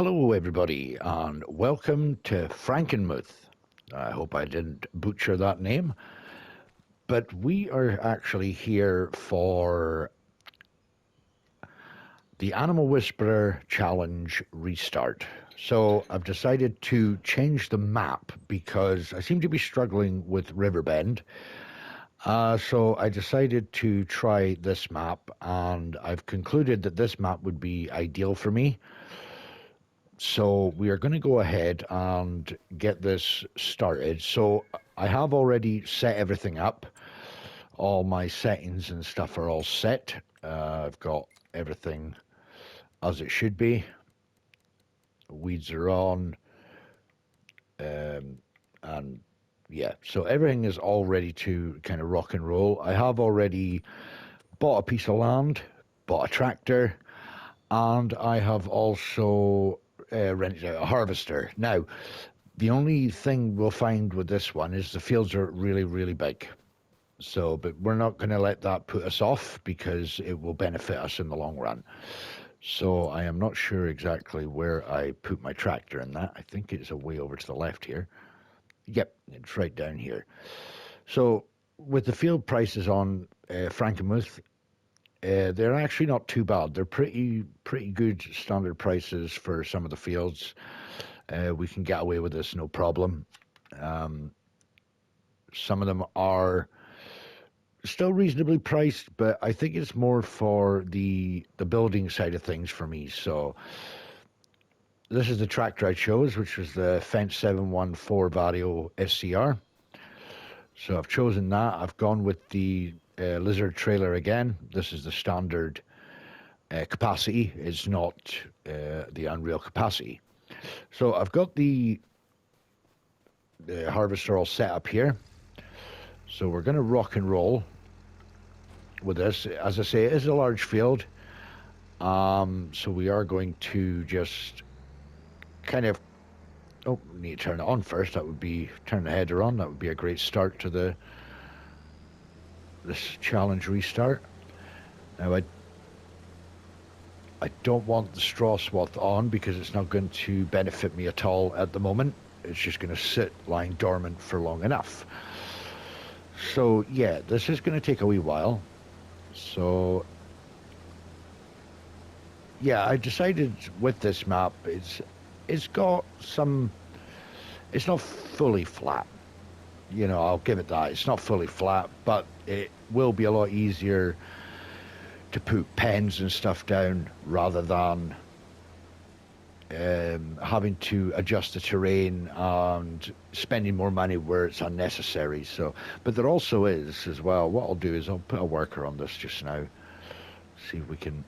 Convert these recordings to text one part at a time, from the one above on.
Hello, everybody, and welcome to Frankenmuth. I hope I didn't butcher that name, but we are actually here for the Animal Whisperer Challenge Restart. So I've decided to change the map because I seem to be struggling with Riverbend. So I decided to try this map, and I've concluded that this map would be ideal for me. So we are going to go ahead and get this started. So I have already set everything up. All my settings and stuff are all set. I've got everything as it should be. Weeds are on. And yeah, so everything is all ready to kind of rock and roll. I have already bought a piece of land, bought a tractor, and I have also rented out a harvester. Now, the only thing we'll find with this one is the fields are really, really big. So, but we're not going to let that put us off because it will benefit us in the long run. So I am not sure exactly where I put my tractor in that. I think it's way over to the left here. Yep, it's right down here. So with the field prices on Frankenmuth, they're actually not too bad. They're pretty good standard prices for some of the fields. We can get away with this, no problem. Some of them are still reasonably priced, but I think it's more for the building side of things for me. So this is the tractor I chose, which was the Fence 714 Vario SCR. So I've chosen that. I've gone with the Lizard trailer again. This is the standard capacity. It's not the Unreal capacity. So I've got the harvester all set up here. So we're going to rock and roll with this. As I say, it is a large field. So we are going to just kind of... Oh, we need to turn it on first. That would be... Turn the header on. That would be a great start to this challenge restart. Now, I don't want the straw swath on because it's not going to benefit me at all at the moment. It's just going to sit lying dormant for long enough. So yeah, this is going to take a wee while. So yeah, I decided with this map, it's got some... It's not fully flat. You know, I'll give it that. It's not fully flat, but it will be a lot easier to put pens and stuff down rather than having to adjust the terrain and spending more money where it's unnecessary. So, but there also is as well. What I'll do is I'll put a worker on this just now. See if we can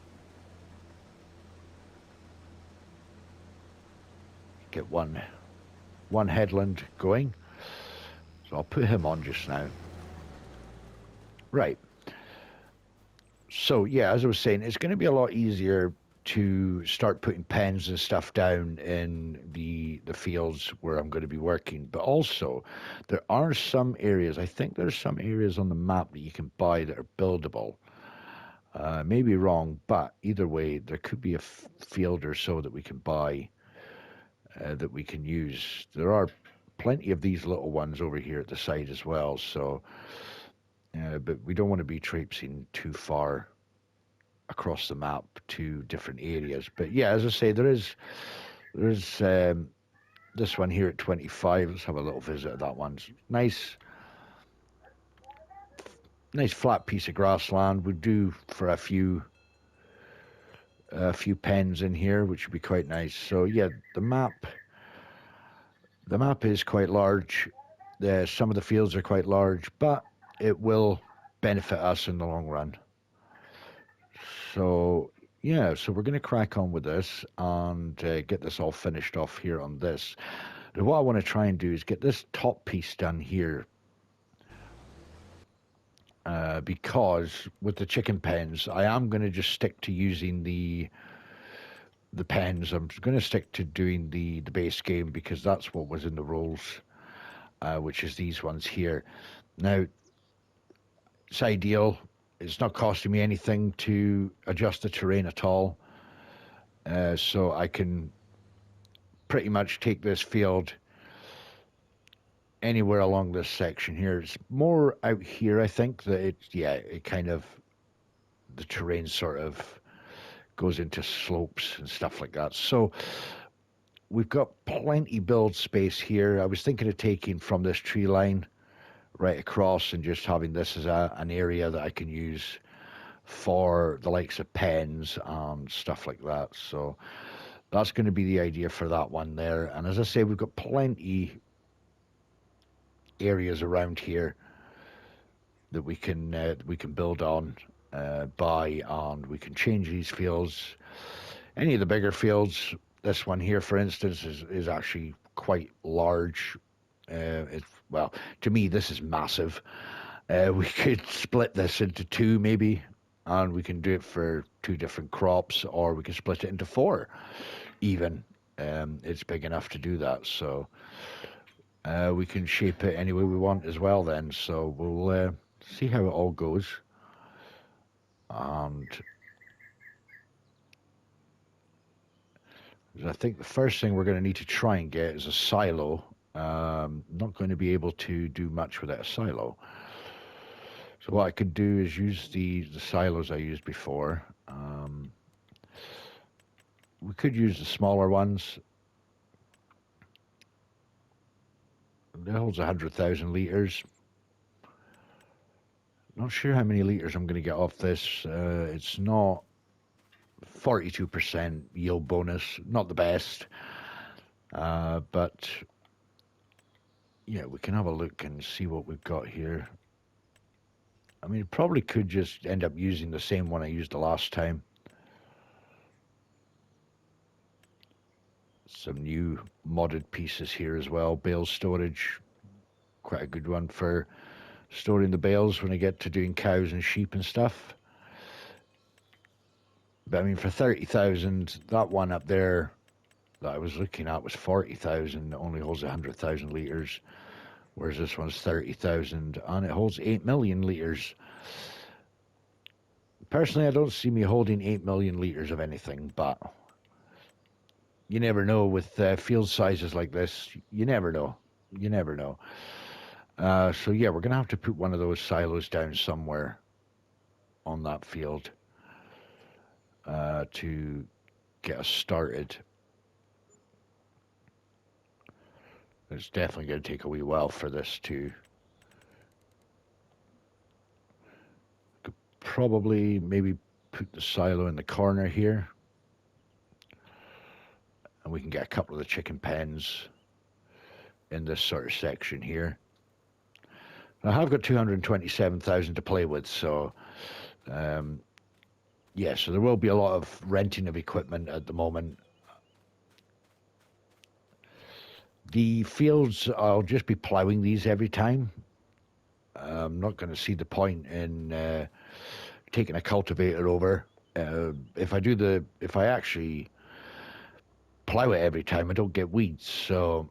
get one headland going. So I'll put him on just now. Right. So yeah, as I was saying, it's going to be a lot easier to start putting pens and stuff down in the fields where I'm going to be working. But also, there are some areas, I think there's some areas on the map that you can buy that are buildable. May be wrong, but either way, there could be a field or so that we can buy that we can use. There are plenty of these little ones over here at the side as well, so but we don't want to be traipsing too far across the map to different areas. But yeah, as I say, there's this one here at 25. Let's have a little visit of that one. Nice flat piece of grassland. Would do for a few pens in here, which would be quite nice. So yeah, the map is quite large. Some of the fields are quite large, but it will benefit us in the long run. So yeah, so we're going to crack on with this and get this all finished off here on this. And what I want to try and do is get this top piece done here, because with the chicken pens, I am going to just stick to using the pens. I'm going to stick to doing the base game because that's what was in the rules, which is these ones here. Now, it's ideal. It's not costing me anything to adjust the terrain at all. So I can pretty much take this field anywhere along this section here. It's more out here, I think, that it kind of, the terrain sort of goes into slopes and stuff like that. So we've got plenty build space here. I was thinking of taking from this tree line right across and just having this as an area that I can use for the likes of pens and stuff like that. So that's going to be the idea for that one there. And as I say, we've got plenty areas around here that we can build on, buy, and we can change these fields. Any of the bigger fields, this one here, for instance, is actually quite large. Well, to me, this is massive. We could split this into two, maybe, and we can do it for 2 different crops, or we can split it into 4, even. It's big enough to do that, so we can shape it any way we want as well then. So we'll see how it all goes. And I think the first thing we're going to need to try and get is a silo. Not going to be able to do much without a silo. So what I could do is use the silos I used before. We could use the smaller ones. It holds 100,000 litres. Not sure how many litres I'm going to get off this. It's not 42% yield bonus. Not the best. But yeah, we can have a look and see what we've got here. I mean, probably could just end up using the same one I used the last time. Some new modded pieces here as well. Bale storage, quite a good one for storing the bales when I get to doing cows and sheep and stuff. But I mean, for 30,000, that one up there that I was looking at was 40,000. It only holds 100,000 litres, whereas this one's 30,000, and it holds 8 million litres. Personally, I don't see me holding 8 million litres of anything, but you never know with field sizes like this. You never know. You never know. So yeah, we're going to have to put one of those silos down somewhere on that field to get us started. It's definitely going to take a wee while for this to... Could probably maybe put the silo in the corner here. And we can get a couple of the chicken pens in this sort of section here. I have got 227,000 to play with, so yeah, so there will be a lot of renting of equipment at the moment. The fields, I'll just be ploughing these every time. I'm not going to see the point in taking a cultivator over. If I actually plough it every time, I don't get weeds, so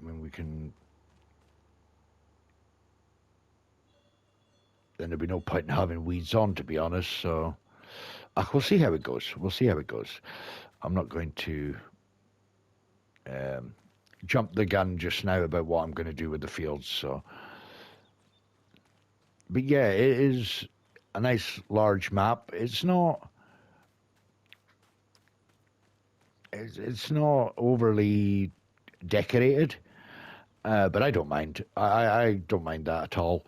I mean, we can... Then there'd be no point in having weeds on, to be honest, so... we'll see how it goes. We'll see how it goes. I'm not going to jump the gun just now about what I'm going to do with the fields, so... But yeah, it is a nice large map. It's not... It's not overly decorated, but I don't mind. I don't mind that at all.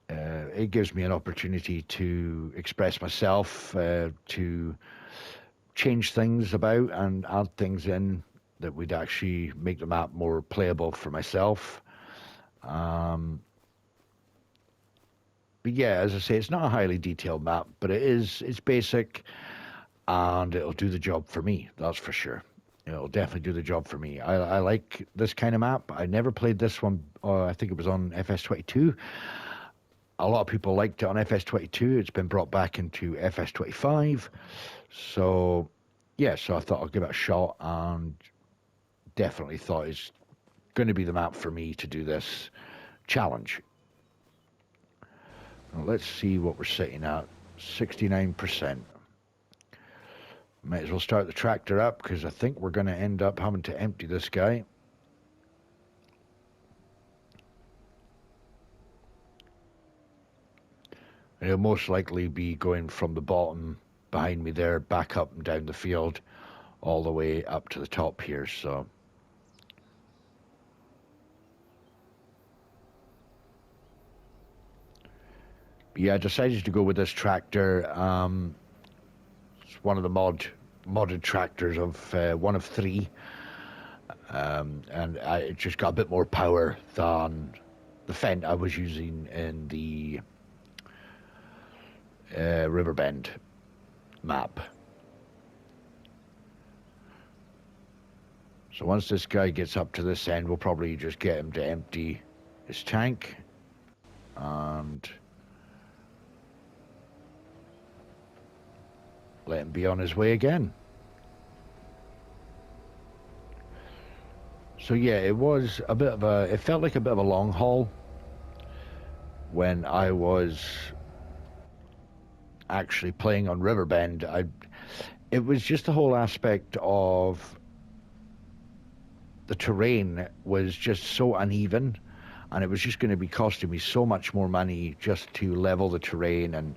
It gives me an opportunity to express myself, to change things about and add things in that would actually make the map more playable for myself. But yeah, as I say, it's not a highly detailed map, but it's basic, and it'll do the job for me, that's for sure. It'll definitely do the job for me. I like this kind of map. I never played this one. I think it was on FS22. A lot of people liked it on FS22. It's been brought back into FS25. So, yeah, so I thought I'll give it a shot, and definitely thought it's going to be the map for me to do this challenge. Now, let's see what we're sitting at. 69%. Might as well start the tractor up because I think we're going to end up having to empty this guy. And he'll most likely be going from the bottom behind me there, back up and down the field, all the way up to the top here, so... Yeah, I decided to go with this tractor. It's one of the modded tractors of one of three, and it just got a bit more power than the Fendt I was using in the Riverbend map. So once this guy gets up to this end, we'll probably just get him to empty his tank and let him be on his way again. So yeah, it was a bit of it felt like a bit of a long haul when I was actually playing on Riverbend. It was just the whole aspect of the terrain was just so uneven, and it was just going to be costing me so much more money just to level the terrain and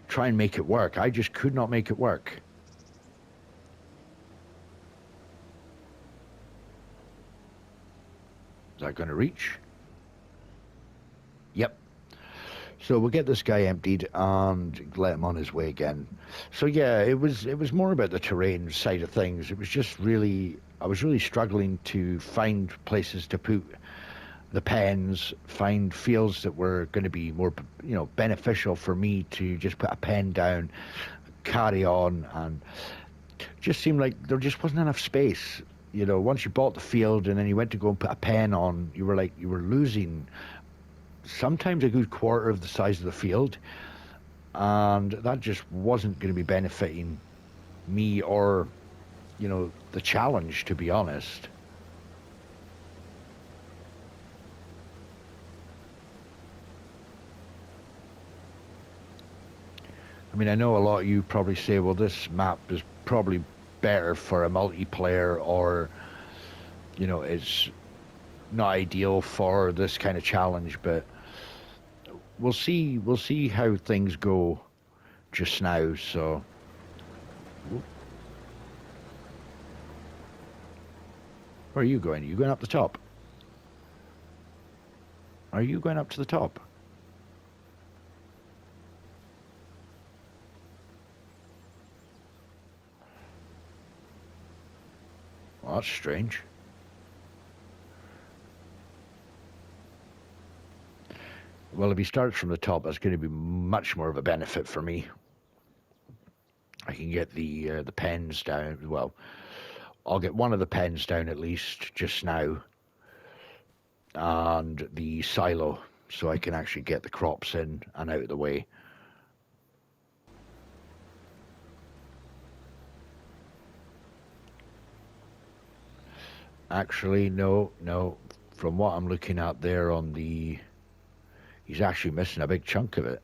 try and make it work. I just could not make it work. Is that going to reach? Yep. So we'll get this guy emptied and let him on his way again. So yeah, it was more about the terrain side of things. It was just really, I was really struggling to find places to put the pens, find fields that were going to be more, beneficial for me to just put a pen down, carry on, and just seemed like there just wasn't enough space. Once you bought the field and then you went to go and put a pen on, you were losing sometimes a good quarter of the size of the field, and that just wasn't going to be benefiting me or, the challenge, to be honest. I mean, I know a lot of you probably say, well, this map is probably better for a multiplayer, or, it's not ideal for this kind of challenge, but we'll see how things go just now. So where are you going? Are you going up the top? Are you going up to the top? Well, that's strange. Well, if he starts from the top, that's going to be much more of a benefit for me. I can get the pens down. Well, I'll get one of the pens down at least just now, and the silo, so I can actually get the crops in and out of the way. Actually, no. From what I'm looking at there on the... He's actually missing a big chunk of it.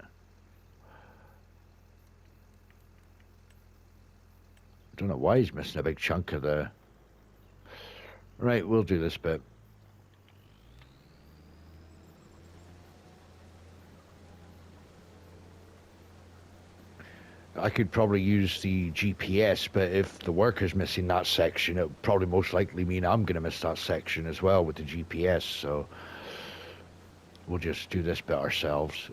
I don't know why he's missing a big chunk of the... Right, we'll do this bit. I could probably use the GPS, but if the worker's missing that section, it would probably most likely mean I'm going to miss that section as well with the GPS, so we'll just do this bit ourselves.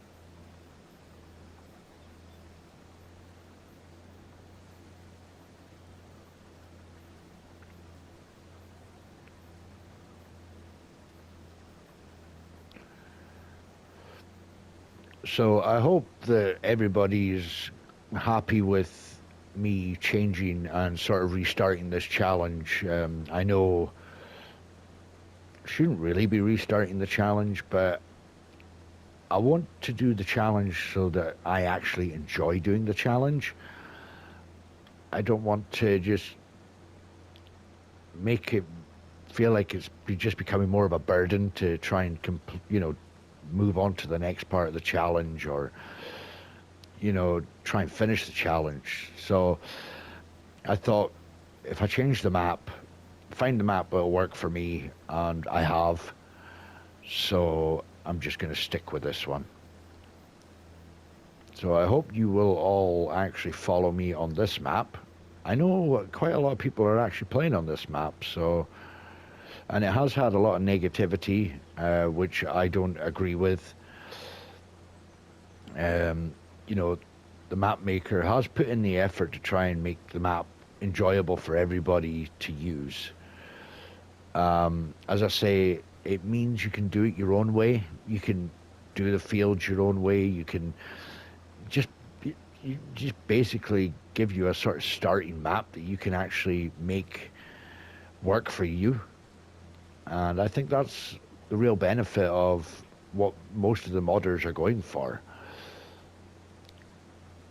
So I hope that everybody's happy with me changing and sort of restarting this challenge. I know I shouldn't really be restarting the challenge, but I want to do the challenge so that I actually enjoy doing the challenge. I don't want to just make it feel like it's just becoming more of a burden to try and move on to the next part of the challenge, or try and finish the challenge. So I thought if I change the map, find the map that'll work for me, and I have. So I'm just going to stick with this one. So I hope you will all actually follow me on this map. I know quite a lot of people are actually playing on this map, so and it has had a lot of negativity, which I don't agree with. Um, you know, the map maker has put in the effort to try and make the map enjoyable for everybody to use. As I say, it means you can do it your own way. You can do the fields your own way. You can just you just basically give you a sort of starting map that you can actually make work for you. And I think that's the real benefit of what most of the modders are going for.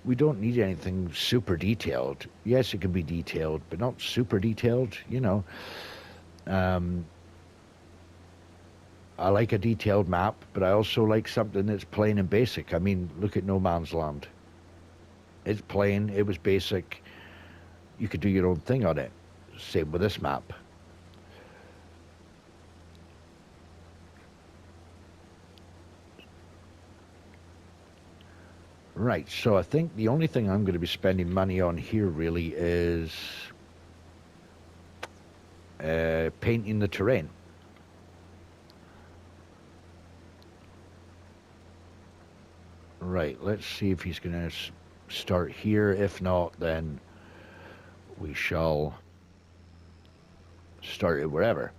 We don't need anything super detailed. Yes, it can be detailed, but not super detailed, you know. Um, I like a detailed map, but I also like something that's plain and basic. I mean, look at No Man's Land. It's plain, it was basic. You could do your own thing on it. Same with this map. Right, so I think the only thing I'm going to be spending money on here really is painting the terrain. Right, let's see if he's going to start here. If not, then we shall start it wherever.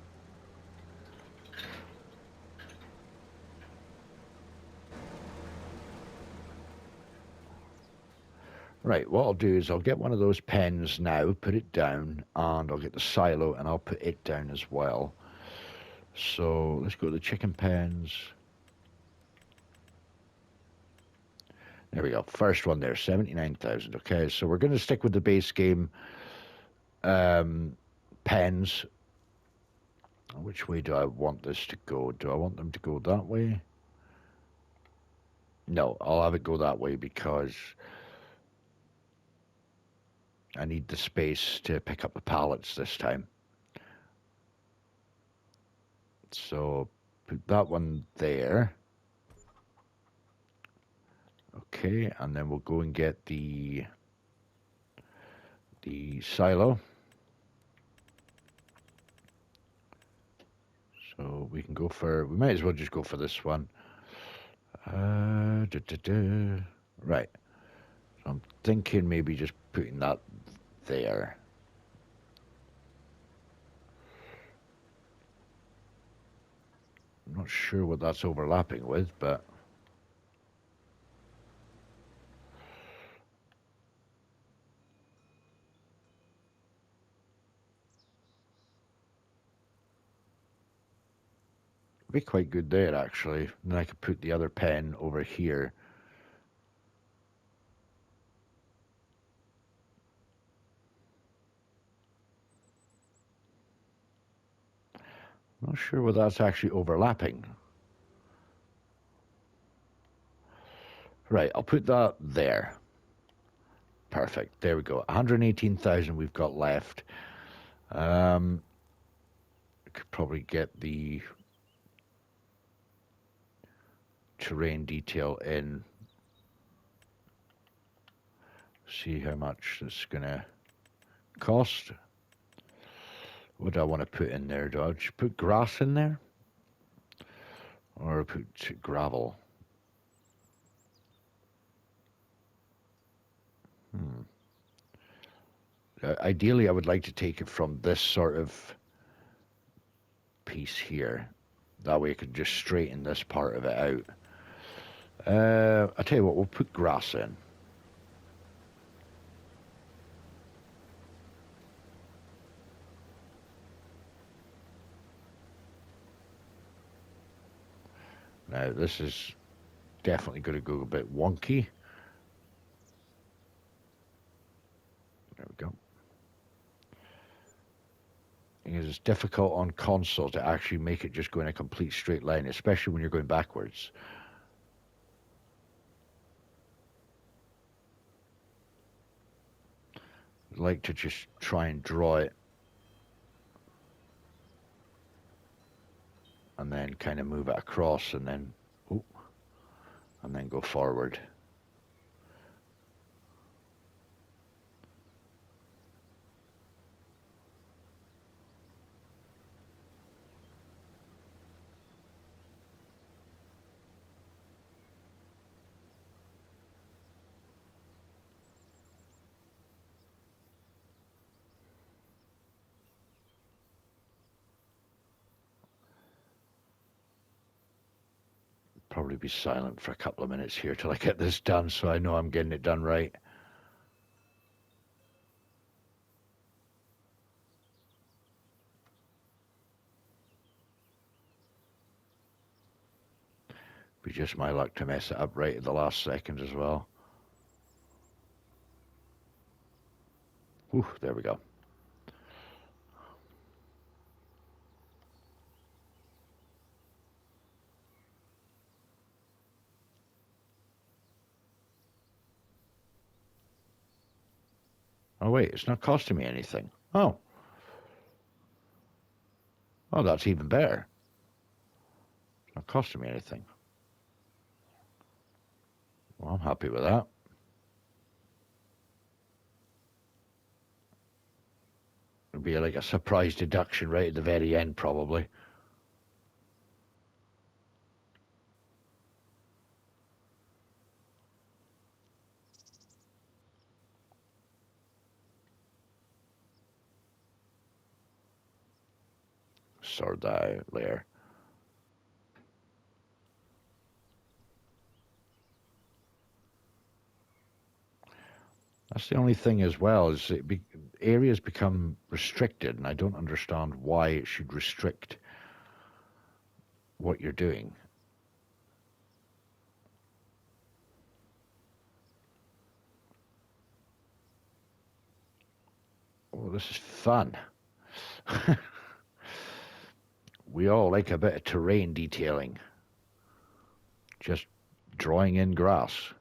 Right, what I'll do is I'll get one of those pens now, put it down, and I'll get the silo and I'll put it down as well. So let's go to the chicken pens. There we go. First one there, 79,000. Okay, so we're going to stick with the base game pens. Which way do I want this to go? Do I want them to go that way? No, I'll have it go that way because I need the space to pick up the pallets this time. So put that one there. Okay, and then we'll go and get the silo. So we can go for, we might as well just go for this one. Right. So I'm thinking maybe just putting that there. I'm not sure what that's overlapping with, but it'd be quite good there actually. And then I could put the other pen over here. Not sure what that's actually overlapping. Right, I'll put that there. Perfect. There we go. 118,000 we've got left. Could probably get the terrain detail in. See how much it's gonna cost. What do I want to put in there? Do I just put grass in there? Or put gravel? Ideally, I would like to take it from this sort of piece here. That way I could just straighten this part of it out. I'll tell you what, we'll put grass in. Now, this is definitely going to go a bit wonky. There we go. Because it's difficult on console to actually make it just go in a complete straight line, especially when you're going backwards. I'd like to just try and draw it and then kind of move it across and then go forward. Probably be silent for a couple of minutes here till I get this done so I know I'm getting it done right. Be just my luck to mess it up right at the last second as well. Whew, there we go. Oh wait, it's not costing me anything. Oh, that's even better. It's not costing me anything. Well, I'm happy with that. It'll be like a surprise deduction right at the very end, probably. Sort that out later. That's the only thing as well, is areas become restricted, and I don't understand why it should restrict what you're doing. Oh, this is fun. We all like a bit of terrain detailing. Just drawing in grass.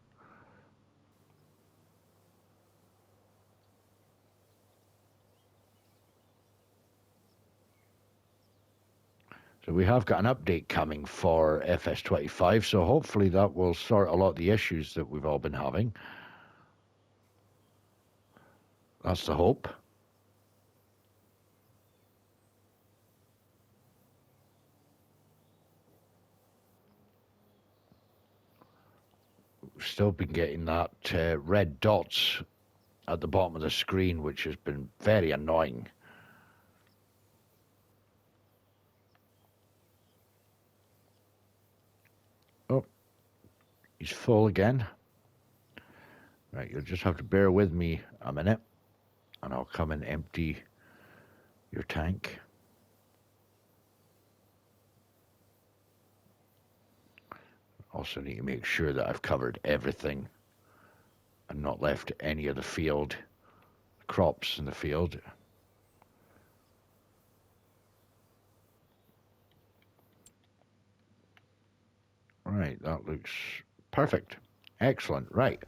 So we have got an update coming for FS25, so hopefully that will sort a lot of the issues that we've all been having. That's the hope. We've still been getting that red dots at the bottom of the screen, which has been very annoying. Oh, he's full again. Right, you'll just have to bear with me a minute, and I'll come and empty your tank. Also need to make sure that I've covered everything and not left any of the field crops in the field. Right, that looks perfect. Excellent. Right,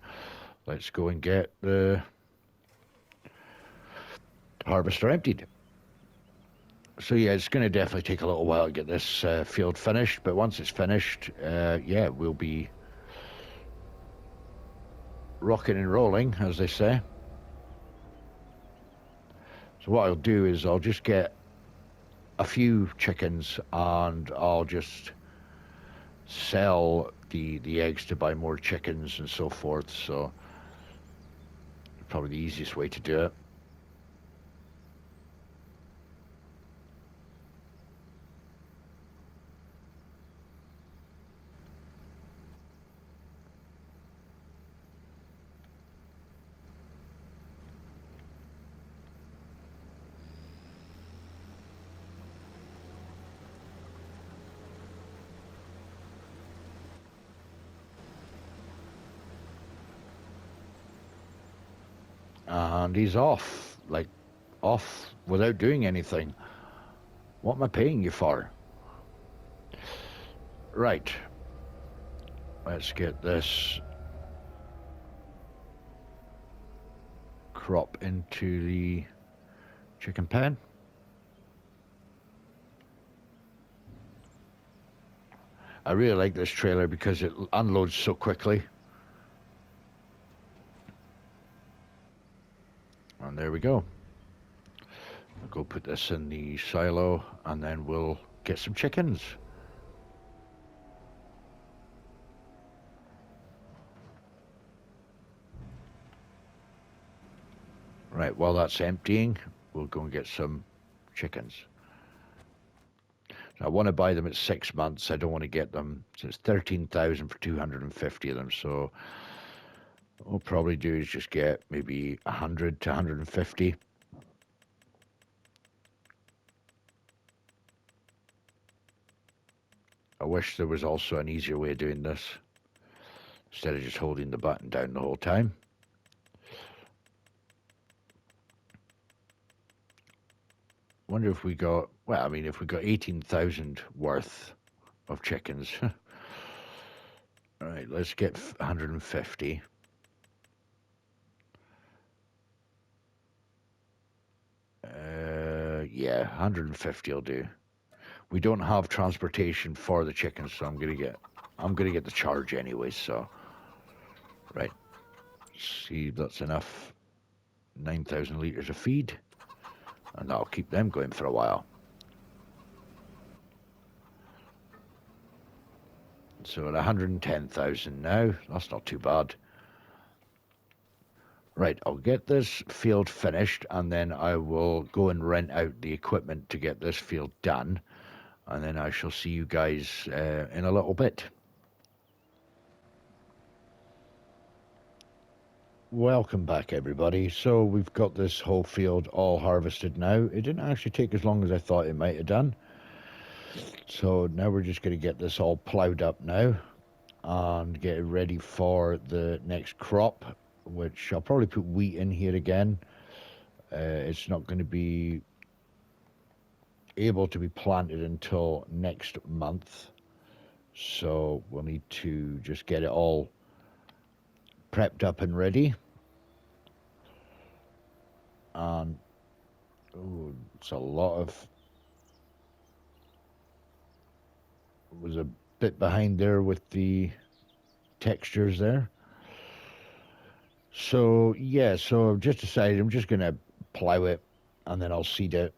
let's go and get the harvester emptied. So yeah, it's going to definitely take a little while to get this field finished, but once it's finished, yeah, we'll be rocking and rolling, as they say. So what I'll do is I'll just get a few chickens and I'll just sell the eggs to buy more chickens and so forth. So probably the easiest way to do it. And he's off, like off without doing anything. What am I paying you for? Right. Let's get this crop into the chicken pen. I really like this trailer because it unloads so quickly. And there we go. I'll go put this in the silo and then we'll get some chickens. Right, while that's emptying, we'll go and get some chickens. I want to buy them at 6 months. I don't want to get them. So it's 13,000 for 250 of them. So what we'll probably do is just get maybe 100 to 150. I wish there was also an easier way of doing this instead of just holding the button down the whole time. Wonder if we got, well, I mean, if we got 18,000 worth of chickens. All right, let's get 150. Yeah, 150 will do. We don't have transportation for the chickens, so I'm gonna get the charge anyway. So, right, see if that's enough. 9,000 liters of feed, and that'll keep them going for a while. So at 110,000 now, that's not too bad. Right, I'll get this field finished, and then I will go and rent out the equipment to get this field done, and then I shall see you guys in a little bit. Welcome back, everybody. So we've got this whole field all harvested now. It didn't actually take as long as I thought it might have done. So now we're just going to get this all ploughed up now and get it ready for the next crop, which I'll probably put wheat in here again. It's not going to be able to be planted until next month. So we'll need to just get it all prepped up and ready. And oh, it's a lot of, was a bit behind there with the textures there. So yeah, so I've just decided I'm just gonna plow it and then I'll seed it.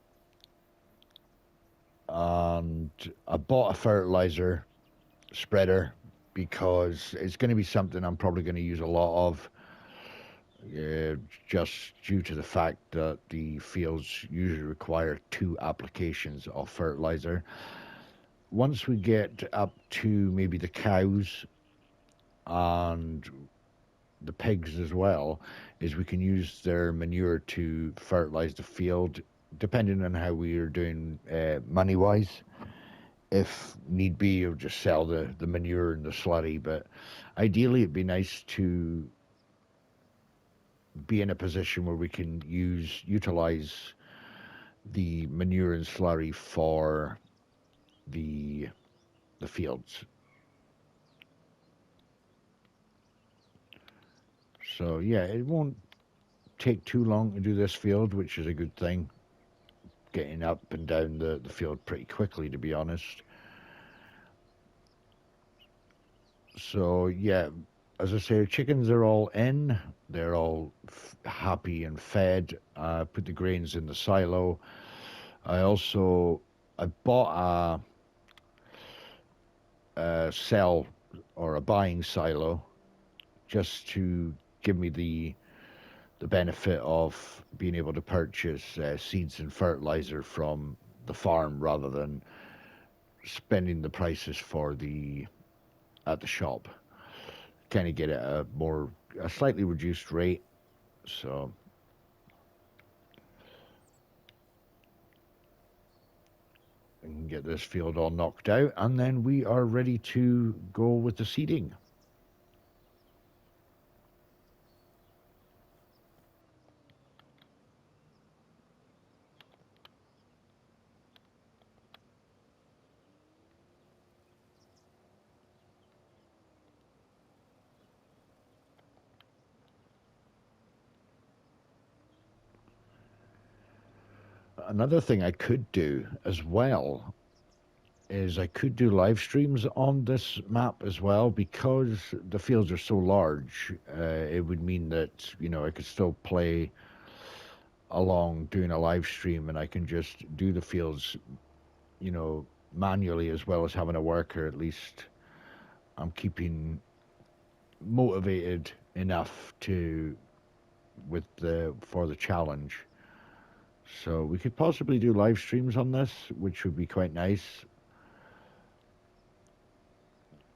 And I bought a fertilizer spreader because it's going to be something I'm probably going to use a lot of, just due to the fact that the fields usually require 2 applications of fertilizer. Once we get up to maybe the cows and the pigs as well, is we can use their manure to fertilize the field, depending on how we are doing money wise. If need be, you'll just sell the manure and the slurry. But ideally, it'd be nice to be in a position where we can utilize the manure and slurry for the fields. So yeah, it won't take too long to do this field, which is a good thing. Getting up and down the field pretty quickly, to be honest. So yeah, as I say, chickens are all in. They're all happy and fed. I put the grains in the silo. I bought a sell or a buying silo just to give me the benefit of being able to purchase seeds and fertilizer from the farm rather than spending the prices at the shop. Kind of get it at a slightly reduced rate. So I can get this field all knocked out, and then we are ready to go with the seeding. another thing I could do as well is I could do live streams on this map as well, because the fields are so large. It would mean that, you know, I could still play along doing a live stream, and I can just do the fields, you know, manually, as well as having a worker. At least I'm keeping motivated enough to with the for the challenge. So we could possibly do live streams on this, which would be quite nice.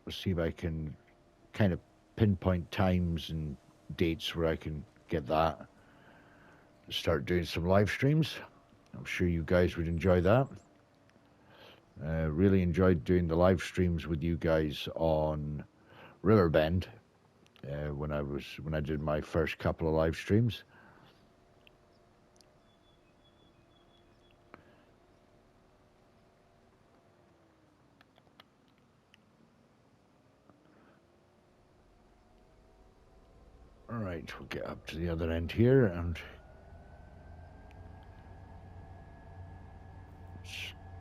Let's see if I can kind of pinpoint times and dates where I can get that. Start doing some live streams. I'm sure you guys would enjoy that. Really enjoyed doing the live streams with you guys on Riverbend when I did my first couple of live streams. All right, we'll get up to the other end here, and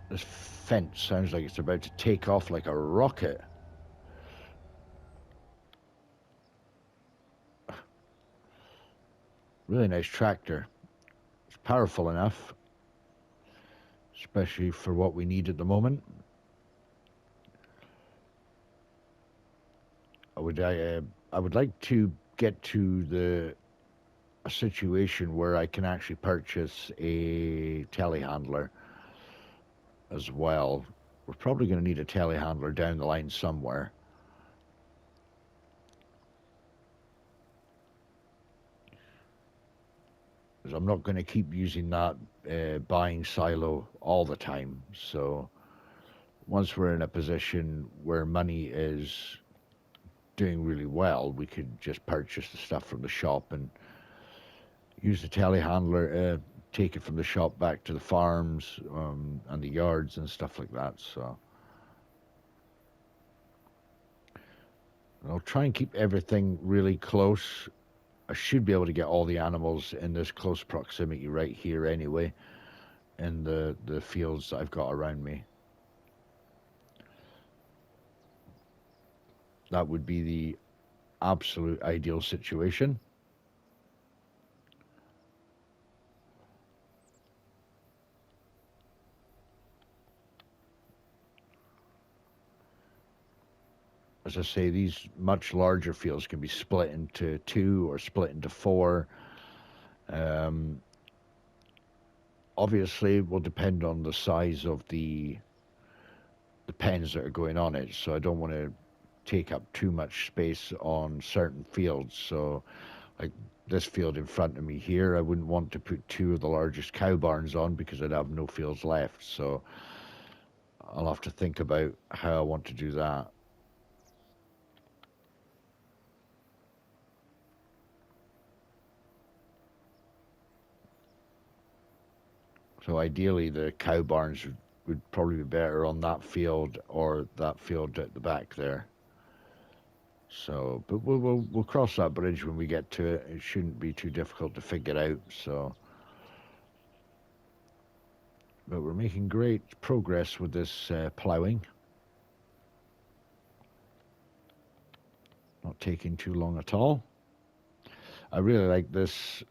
this fence sounds like it's about to take off like a rocket. Really nice tractor. It's powerful enough, especially for what we need at the moment. I would like to get to a situation where I can actually purchase a telehandler as well. We're probably going to need a telehandler down the line somewhere. Because I'm not going to keep using that buying silo all the time. So once we're in a position where money is doing really well, we could just purchase the stuff from the shop and use the telehandler, take it from the shop back to the farms and the yards and stuff like that. So I'll try and keep everything really close. I should be able to get all the animals in this close proximity right here anyway, in the fields that I've got around me. That would be the absolute ideal situation. As I say, these much larger fields can be split into 2 or split into 4. Obviously, it will depend on the size of the pens that are going on it. So I don't want to take up too much space on certain fields. So, like this field in front of me here, I wouldn't want to put 2 of the largest cow barns on, because I'd have no fields left. So I'll have to think about how I want to do that. So ideally, the cow barns would probably be better on that field or that field at the back there. So, but we'll cross that bridge when we get to it. It shouldn't be too difficult to figure out. So, but we're making great progress with this ploughing. Not taking too long at all. I really like this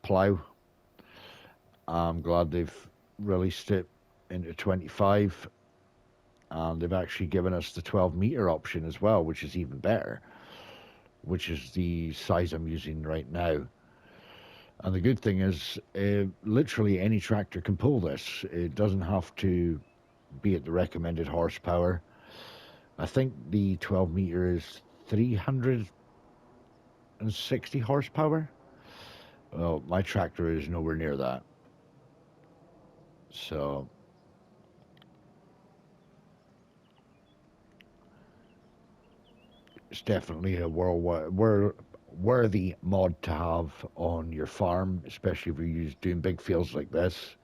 plough. I'm glad they've released it into 25, and they've actually given us the 12-meter option as well, which is even better, which is the size I'm using right now. And the good thing is, literally any tractor can pull this. It doesn't have to be at the recommended horsepower. I think the 12-meter is 360 horsepower. Well, my tractor is nowhere near that. So it's definitely a worthy mod to have on your farm, especially if you're doing big fields like this.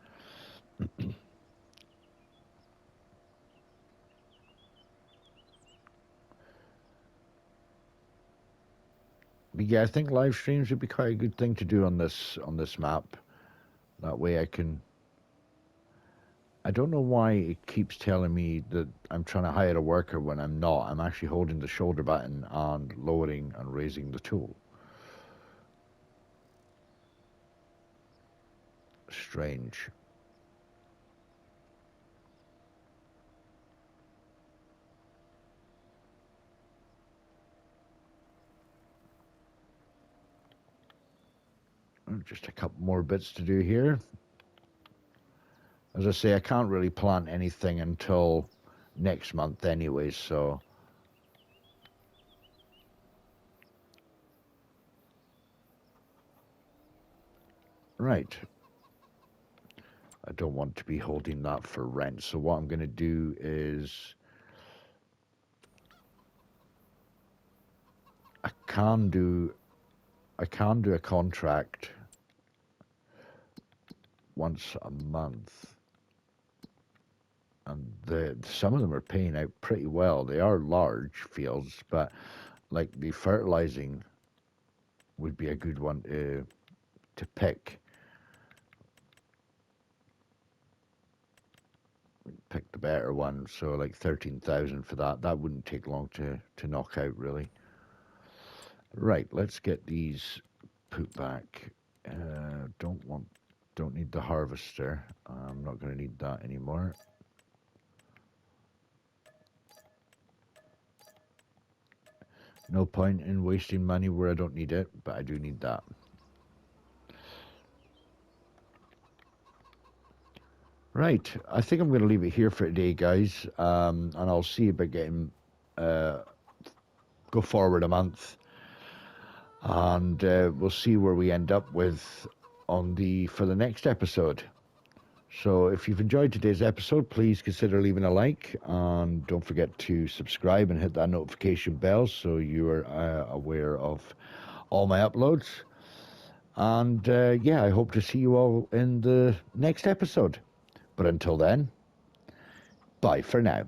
But yeah, I think live streams would be quite a good thing to do on this map. That way I can I don't know why it keeps telling me that I'm trying to hire a worker when I'm not. I'm actually holding the shoulder button and lowering and raising the tool. Strange. Just a couple more bits to do here. As I say, I can't really plant anything until next month anyway, so... Right. I don't want to be holding that for rent, so what I'm going to do is... I can do a contract once a month. And some of them are paying out pretty well. They are large fields, but like the fertilizing would be a good one to pick. Pick the better one, so like 13,000 for that. That wouldn't take long to knock out, really. Right, let's get these put back. Don't need the harvester. I'm not going to need that anymore. No point in wasting money where I don't need it, but I do need that. Right, I think I'm going to leave it here for today, guys, and I'll see about getting go forward a month, and we'll see where we end up with for the next episode. So if you've enjoyed today's episode, please consider leaving a like, and don't forget to subscribe and hit that notification bell so you are aware of all my uploads. And yeah, I hope to see you all in the next episode. But until then, bye for now.